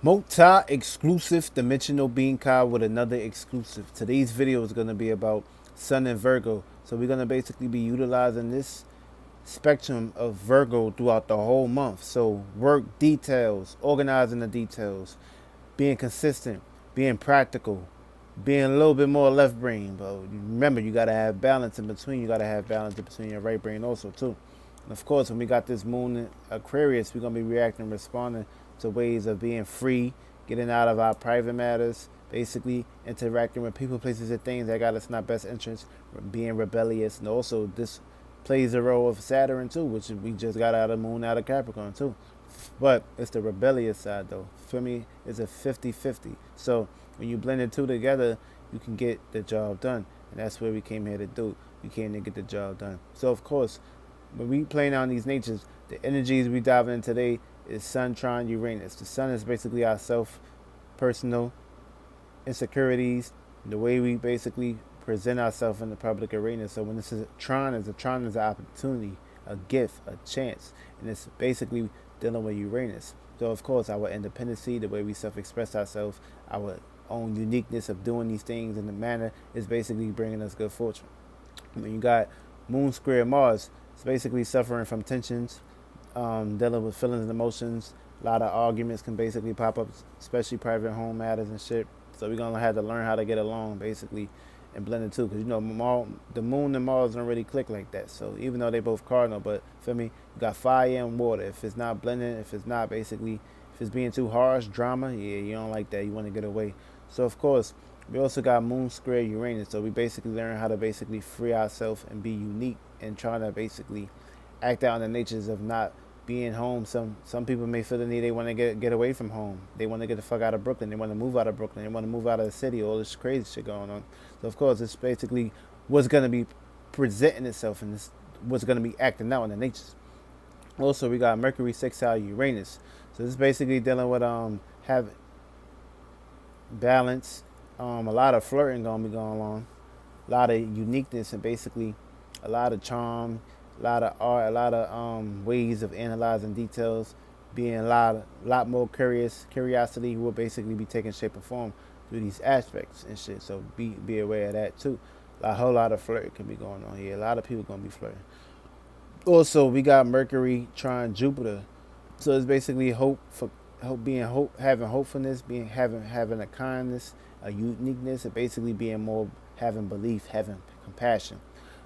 Multi-exclusive dimensional being card with another exclusive. Today's video is going to be about Sun and Virgo. So we're going to basically be utilizing this spectrum of Virgo throughout the whole month. So work details, organizing the details, being consistent, being practical, being a little bit more left brain. But remember, you got to have balance in between. You got to have balance in between your right brain also too. And of course, when we got this moon in Aquarius, we're going to be reacting, responding to ways of being free, getting out of our private matters, basically interacting with people, places, and things that got us in our best interest, being rebellious. And also, this plays the role of Saturn too, which we just got out of moon out of Capricorn too. But it's the rebellious side though. For me, it's a 50-50. So when you blend the two together, you can get the job done. And that's what we came here to do. We came to get the job done. So of course, when we playing on these natures, the energies we dive in today is Sun trine Uranus. The Sun is basically our self, personal insecurities, the way we basically present ourselves in the public arena. So when this is a trine is an opportunity, a gift, a chance, and it's basically dealing with Uranus. So of course, our independency, the way we self-express ourselves, our own uniqueness of doing these things in the manner is basically bringing us good fortune. When you got Moon square Mars, it's basically suffering from tensions, dealing with feelings and emotions. A lot of arguments can basically pop up, especially private home matters and shit. So we're gonna have to learn how to get along, basically, and blend it too. Because the moon and Mars don't really click like that. So even though they both cardinal, but feel me, you got fire and water. If it's not blending, if it's not basically, if it's being too harsh, drama, yeah, you don't like that. You want to get away. So of course, we also got Moon square Uranus. So we basically learn how to basically free ourselves and be unique and trying to basically act out on the natures of not being home. Some people may feel the need, they want to get away from home. They want to get the fuck out of Brooklyn. They want to move out of Brooklyn. They want to move out of the city. All this crazy shit going on. So of course, it's basically what's gonna be presenting itself, and this what's gonna be acting out in the natures. Also, we got Mercury sextile Uranus. So this is basically dealing with having balance. A lot of flirting gonna be going on. A lot of uniqueness and basically a lot of charm, a lot of art, a lot of ways of analyzing details, being a lot more curiosity will basically be taking shape and form through these aspects and shit. So be aware of that too. A whole lot of flirting can be going on here. A lot of people gonna be flirting. Also, we got Mercury trine Jupiter, so it's basically having hopefulness, being having a kindness, a uniqueness, and basically being more having belief, having compassion.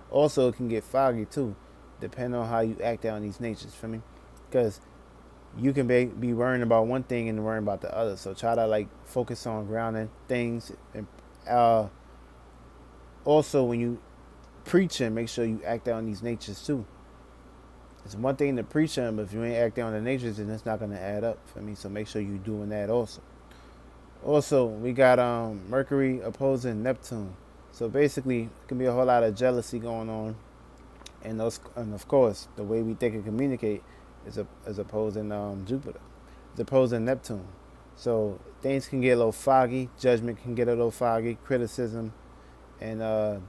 Also, it can get foggy too, depending on how you act out on these natures. For me, because you can be worrying about one thing and worrying about the other. So try to like focus on grounding things. And also, when you preaching, make sure you act out on these natures too. It's one thing to preach them, but if you ain't acting on the natures, then it's not gonna add up for me. So make sure you doing that also. Also, we got Mercury opposing Neptune. So basically, it can be a whole lot of jealousy going on, and of course, the way we think and communicate is opposing Jupiter. It's opposing Neptune. So things can get a little foggy. Judgment can get a little foggy. Criticism and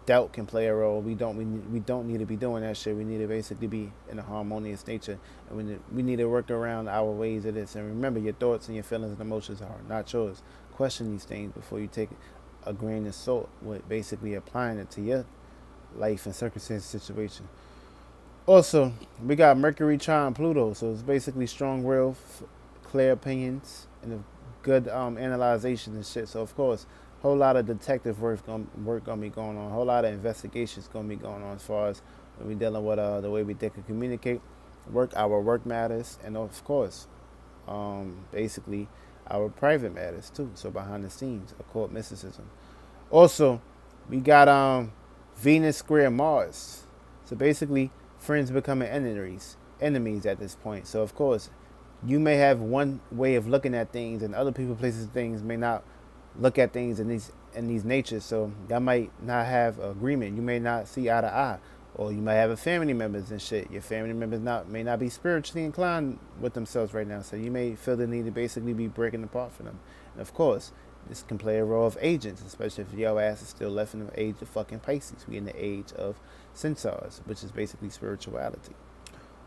doubt can play a role. We don't need to be doing that shit. We need to basically be in a harmonious nature, and we need to work around our ways of this. And remember, your thoughts and your feelings and emotions are not yours. Question these things before you take a grain of salt with basically applying it to your life and circumstance situation. Also, we got Mercury trine Pluto, so it's basically strong will, clear opinions, and a good analyzation and shit. So of course, whole lot of detective work gonna be going on. A whole lot of investigations gonna be going on as far as when we dealing with the way we think and communicate, our work matters, and of course, basically our private matters too. So behind the scenes, occult mysticism. Also, we got Venus square Mars. So basically, friends becoming enemies at this point. So of course, you may have one way of looking at things, and other people, places, things may not look at things in these natures. So y'all might not have agreement. You may not see eye to eye, or you might have a family members and shit. Your family members may not be spiritually inclined with themselves right now. So you may feel the need to basically be breaking apart for them. And of course, this can play a role of agents, especially if your ass is still left in the age of fucking Pisces. We in the age of centaurs, which is basically spirituality.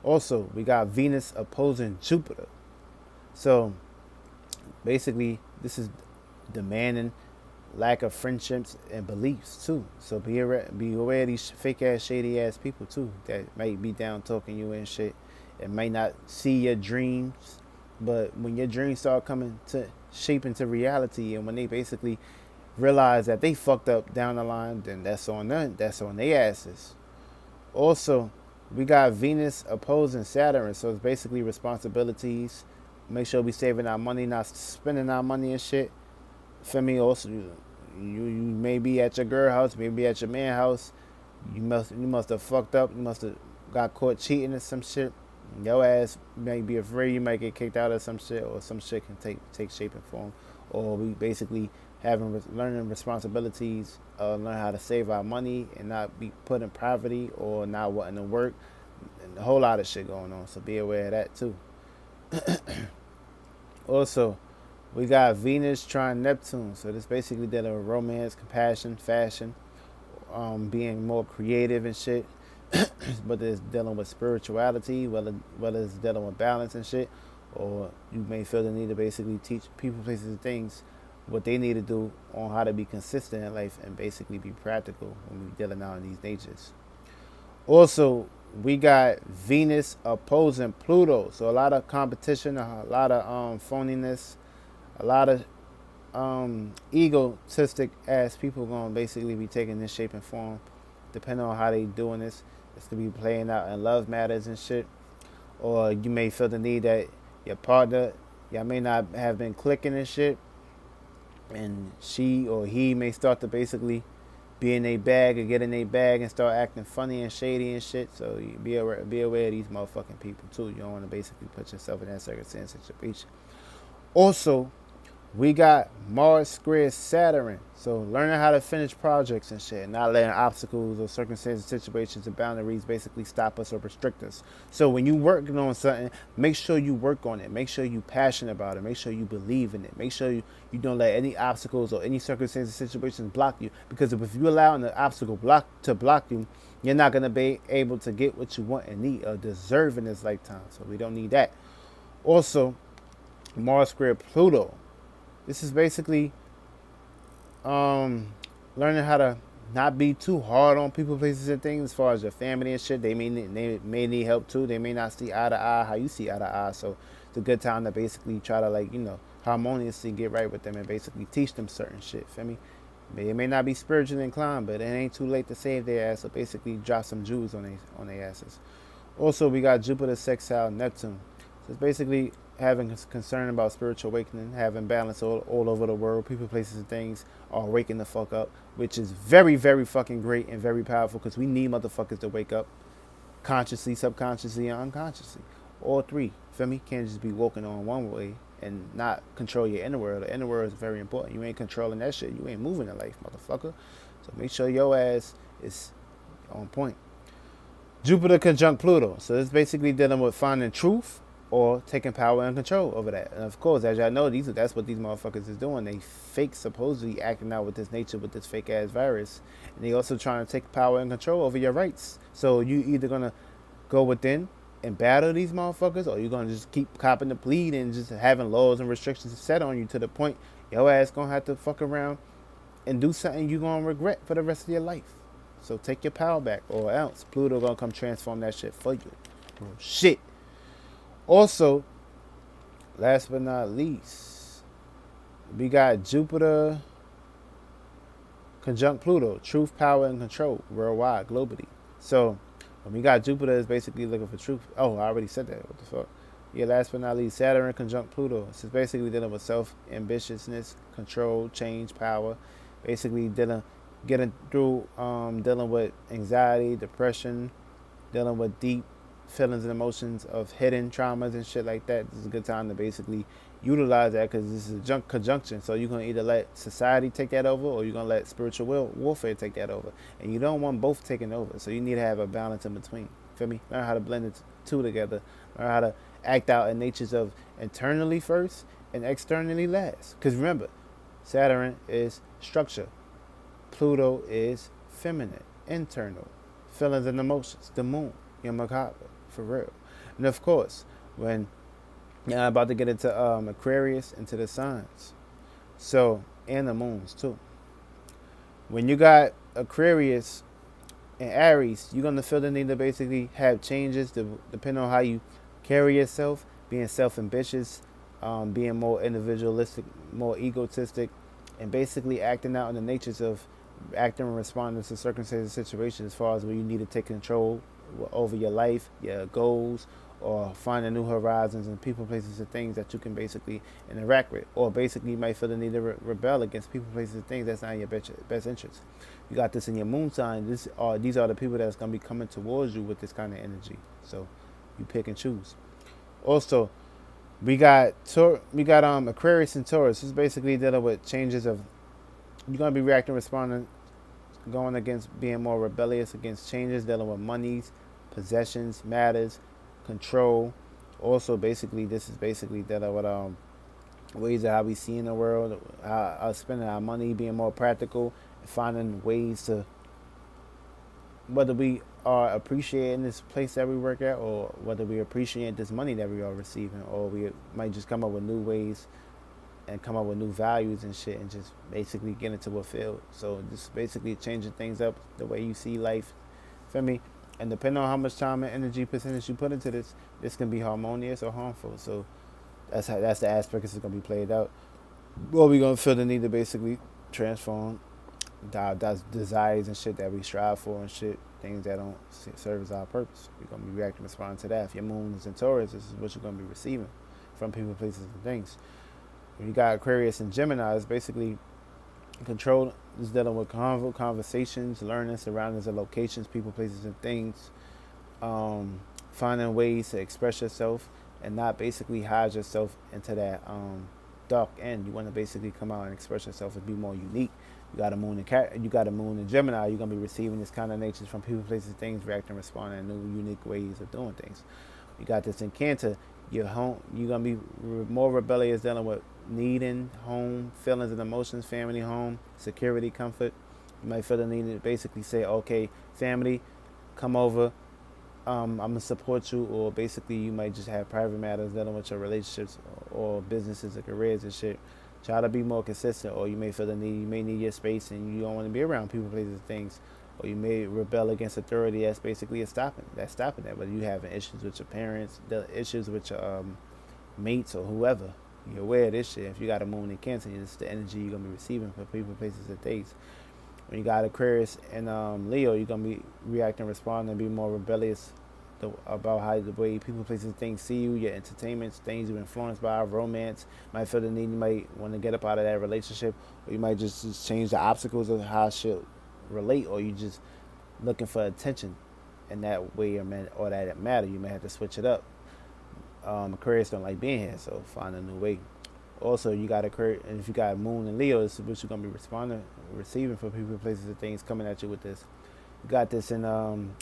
Also, we got Venus opposing Jupiter. So Basically, this is demanding lack of friendships and beliefs too. So be aware of these fake ass, shady ass people too that might be down talking you and shit, and might not see your dreams. But when your dreams start coming to shape into reality, and when they basically realize that they fucked up down the line, then that's on them. That's on their asses. Also, we got Venus opposing Saturn, so it's basically responsibilities. Make sure we saving our money, not spending our money and shit. For me, also, you may be at your girl house, maybe at your man house. You must have fucked up. You must have got caught cheating or some shit. Your ass may be afraid you might get kicked out of some shit, or some shit can take shape and form. Or we basically learning responsibilities, learn how to save our money and not be put in poverty or not wanting to work, and a whole lot of shit going on. So be aware of that too. Also, we got Venus trine Neptune. So this basically dealing with romance, compassion, fashion, being more creative and shit. But it's dealing with spirituality, whether it's dealing with balance and shit, or you may feel the need to basically teach people, places, and things what they need to do on how to be consistent in life and basically be practical when we're dealing out in these natures. Also, we got Venus opposing Pluto, so a lot of competition, a lot of phoniness, a lot of egotistic ass people gonna basically be taking this shape and form, depending on how they doing this. It's gonna be playing out in love matters and shit, or you may feel the need that your partner, y'all may not have been clicking and shit, and she or he may start to basically be in a bag or get in a bag and start acting funny and shady and shit. So you be aware of these motherfucking people too. You don't want to basically put yourself in that circumstance situation. Also, we got Mars square Saturn. So learning how to finish projects and shit, not letting obstacles or circumstances, situations, and boundaries basically stop us or restrict us. So when you working on something, make sure you work on it. Make sure you passionate about it. Make sure you believe in it. Make sure you don't let any obstacles or any circumstances, situations block you. Because if you allow an obstacle to block you, you're not gonna be able to get what you want and need or deserve in this lifetime. So we don't need that. Also, Mars square Pluto. This is basically learning how to not be too hard on people, places, and things as far as your family and shit. They may need help too. They may not see eye to eye how you see eye to eye. So it's a good time to basically try to harmoniously get right with them and basically teach them certain shit. Feel me? It may not be spiritually inclined, but it ain't too late to save their ass. So basically drop some jewels on their asses. Also, we got Jupiter sextile Neptune. So it's basically having concern about spiritual awakening, having balance all over the world. People, places, and things are waking the fuck up, which is very, very fucking great and very powerful because we need motherfuckers to wake up consciously, subconsciously, and unconsciously. All three. Feel me? Can't just be woken on one way and not control your inner world. The inner world is very important. You ain't controlling that shit. You ain't moving in life, motherfucker. So make sure your ass is on point. Jupiter conjunct Pluto. So it's basically dealing with finding truth or taking power and control over that. And of course, as y'all know, that's what these motherfuckers is doing. They fake supposedly acting out with this nature, with this fake ass virus. And they also trying to take power and control over your rights. So you either gonna go within and battle these motherfuckers, or you're gonna just keep copping the plead and just having laws and restrictions set on you to the point your ass gonna have to fuck around and do something you gonna regret for the rest of your life. So take your power back, or else Pluto gonna come transform that shit for you. Real shit. Also, last but not least, we got Jupiter conjunct Pluto, truth, power, and control worldwide, globally. So when we got Jupiter, is basically looking for truth. Oh, I already said that. What the fuck? Yeah, last but not least, Saturn conjunct Pluto. This is basically dealing with self-ambitiousness, control, change, power. Basically getting through, dealing with anxiety, depression, dealing with deep feelings and emotions of hidden traumas and shit like that. This is a good time to basically utilize that because this is a conjunction. So you're going to either let society take that over or you're going to let spiritual warfare take that over. And you don't want both taking over. So you need to have a balance in between. Feel me? Learn how to blend the two together. Learn how to act out in natures of internally first and externally last. Because remember, Saturn is structure. Pluto is feminine, internal, feelings and emotions. The moon, your macabre. For real. And of course, when Now I'm about to get into Aquarius, into the signs. So, and the moons too. When you got Aquarius and Aries, you're gonna feel the need to basically have changes to depending on how you carry yourself, being self-ambitious, being more individualistic, more egotistic, and basically acting out in the natures of acting and responding to circumstances, situations, as far as where you need to take control over your life, your goals, or finding new horizons and people, places, and things that you can basically interact with, or basically you might feel the need to rebel against people, places, and things that's not in your best interest. You got this in your moon sign. These are the people that's gonna be coming towards you with this kind of energy. So you pick and choose. Also, we got Aquarius and Taurus. This is basically dealing with changes of you're gonna be reacting, responding, going against being more rebellious against changes, dealing with monies, possessions, matters, control. Also, basically, this is basically dealing with ways of how we see in the world, how spending our money, being more practical, and finding ways to whether we are appreciating this place that we work at, or whether we appreciate this money that we are receiving, or we might just come up with new ways and come up with new values and shit, and just basically get into a field. So just basically changing things up, the way you see life. Feel me? And depending on how much time and energy percentage you put into this can be harmonious or harmful. So that's the aspect it's gonna be played out. Well, we gonna feel the need to basically transform that's desires and shit that we strive for and shit, things that don't serve as our purpose. We're gonna be reacting, responding to that. If your moon is in Taurus, this is what you're gonna be receiving from people, places, and things. When you got Aquarius and Gemini, it's basically control is dealing with conversations, learning, surroundings, and locations, people, places, and things. Finding ways to express yourself and not basically hide yourself into that dark end. You want to basically come out and express yourself and be more unique. You got a moon in Gemini. You're gonna be receiving this kind of natures from people, places, things, reacting, responding in new, unique ways of doing things. You got this in Cancer. Your home. You're gonna be more rebellious, dealing with needing home, feelings and emotions, family, home, security, comfort. You might feel the need to basically say, okay, family, come over. I'm gonna support you, or basically you might just have private matters dealing with your relationships or businesses or careers and shit. Try to be more consistent, or you may feel the need. You may need your space, and you don't want to be around people, places, and things. Or you may rebel against authority. That's basically stopping. That's stopping that. Whether you having issues with your parents, the issues with your mates, or whoever, you're aware of this shit. If you got a moon in Cancer, it's the energy you're gonna be receiving for people, places, and things. When you got Aquarius and Leo, you're gonna be reacting, responding, and be more rebellious about how the way people, places, things see you, your entertainments, things you're influenced by, romance. Might feel the need, you might want to get up out of that relationship, or you might just change the obstacles of how shit relate, or you just looking for attention in that way, or that it matter. You may have to switch it up. Aquarius don't like being here, so find a new way. Also, you got Aquarius, and if you got Moon and Leo, this is what you're gonna be receiving for people, places, and things coming at you with this. You got this in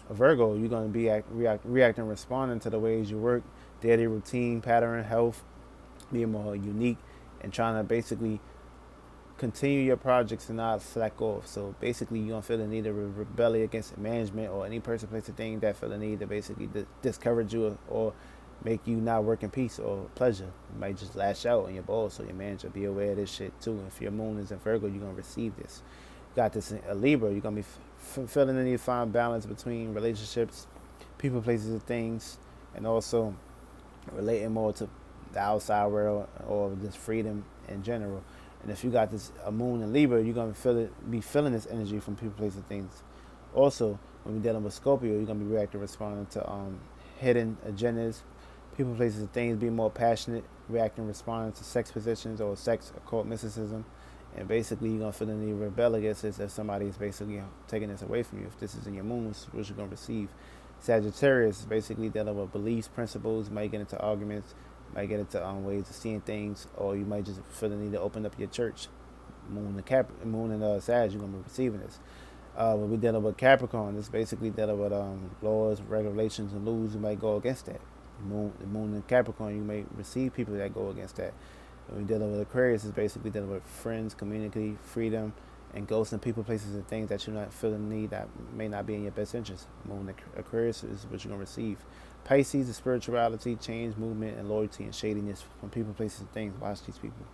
Virgo. You're gonna be reacting, responding to the ways you work, daily routine, pattern, health, being more unique, and trying to basically continue your projects and not slack off. So basically, you're gonna feel the need to rebel against management or any person, place, or thing that feel the need to basically discourage you, or make you not work in peace or pleasure. You might just lash out on your boss or your manager. Be aware of this shit too. If your moon is in Virgo, you're gonna receive this. You got this in a Libra. You're gonna be feeling the need to find balance between relationships, people, places, and things, and also relating more to the outside world or just freedom in general. And if you got this a moon in Libra, you're gonna be feeling this energy from people, places, and things. Also, when we're dealing with Scorpio, you're gonna be reacting, responding to hidden agendas, people, places, and things. Being more passionate, reacting, responding to sex positions or sex occult mysticism. And basically, you're gonna feel the need to rebel against this if somebody is basically taking this away from you. If this is in your moons, what you're gonna receive. Sagittarius is basically dealing with beliefs, principles. You might get into arguments, might get into ways of seeing things, or you might just feel the need to open up your church. Moon and Sag, you're gonna be receiving this. When we're dealing with Capricorn, it's basically dealing with laws, regulations, and rules. You might go against that. The moon in Capricorn, you may receive people that go against that. When we're dealing with Aquarius, it's basically dealing with friends, community, freedom, and ghosts and people, places, and things that you're not feeling need that may not be in your best interest. Moon Aquarius is what you're gonna receive. Pisces is spirituality, change, movement, and loyalty and shadiness from people, places, and things. Watch these people.